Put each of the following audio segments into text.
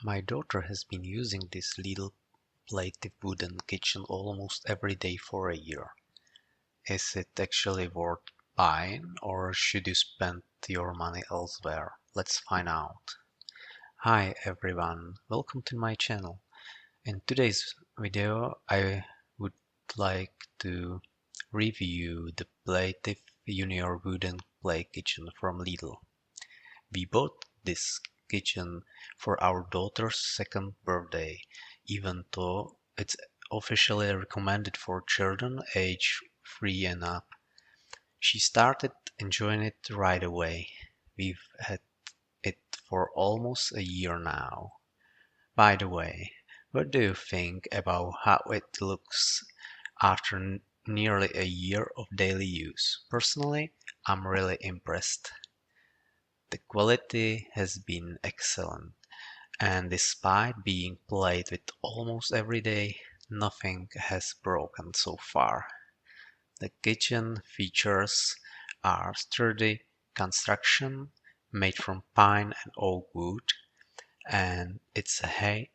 My daughter has been using this Lidl Playtive Wooden Kitchen almost every day for a year. Is it actually worth buying, or should you spend your money elsewhere? Let's find out. Hi everyone, welcome to my channel. In today's video I would like to review the Playtive Junior Wooden Play Kitchen from Lidl. We bought this kitchen for our daughter's second birthday, even though it's officially recommended for children age 3 and up. She started enjoying it right away. We've had it for almost a year now. By the way, what do you think about how it looks after nearly a year of daily use? Personally, I'm really impressed. The quality has been excellent, and despite being played with almost every day, nothing has broken so far. The kitchen features are sturdy construction made from pine and oak wood, and its height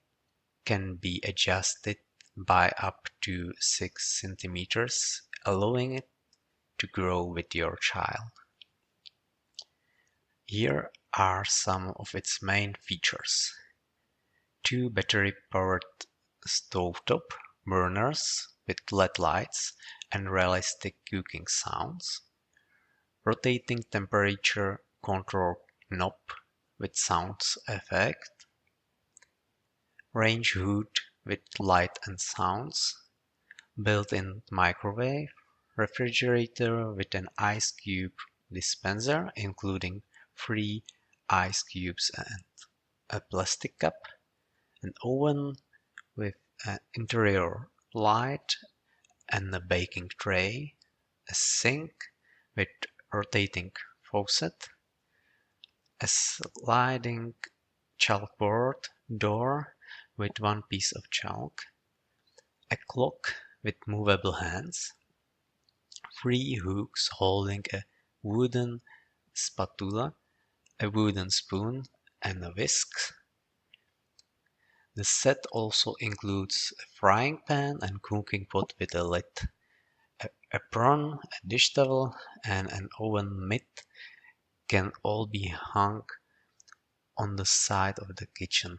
can be adjusted by up to 6 centimeters, allowing it to grow with your child. Here are some of its main features. 2 battery-powered stovetop burners with LED lights and realistic cooking sounds. Rotating temperature control knob with sounds effect. Range hood with light and sounds. Built-in microwave. Refrigerator with an ice cube dispenser including 3 ice cubes and a plastic cup. An oven with an interior light and a baking tray. A sink with rotating faucet. A sliding chalkboard door with 1 piece of chalk. A clock with movable hands. 3 hooks holding a wooden spatula, a wooden spoon and a whisk. The set also includes a frying pan and cooking pot with a lid, an apron, a dish towel and an oven mitt can all be hung on the side of the kitchen.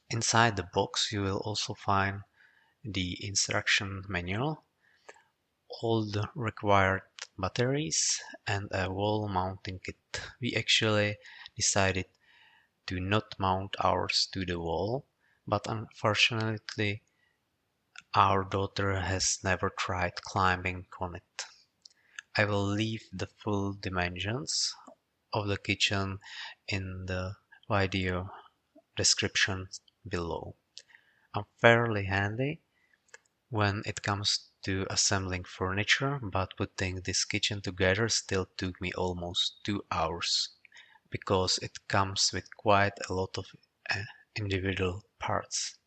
Inside the box you will also find the instruction manual, all the required batteries and a wall mounting kit. We actually decided to not mount ours to the wall, but unfortunately our daughter has never tried climbing on it. I will leave the full dimensions of the kitchen in the video description below. I'm fairly handy when it comes to assembling furniture, but putting this kitchen together still took me almost 2 hours because it comes with quite a lot of individual parts.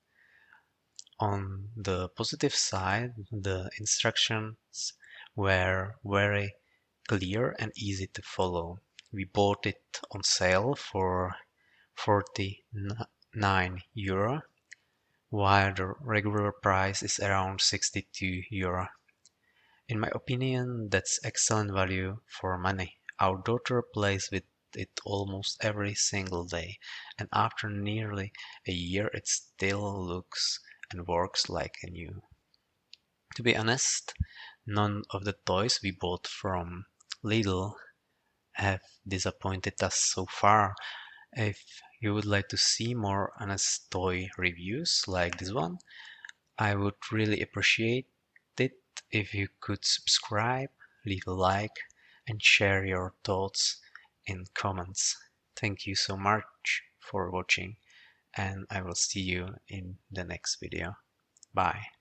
On the positive side, the instructions were very clear and easy to follow. We bought it on sale for 49 euro, while the regular price is around 62 euro. In my opinion, that's excellent value for money. Our daughter plays with it almost every single day, and after nearly a year it still looks and works like a new. To be honest, none of the toys we bought from Lidl have disappointed us so far. If you would like to see more honest toy reviews like this one, I would really appreciate it if you could subscribe, leave a like and share your thoughts in comments. Thank you so much for watching, and I will see you in the next video. Bye.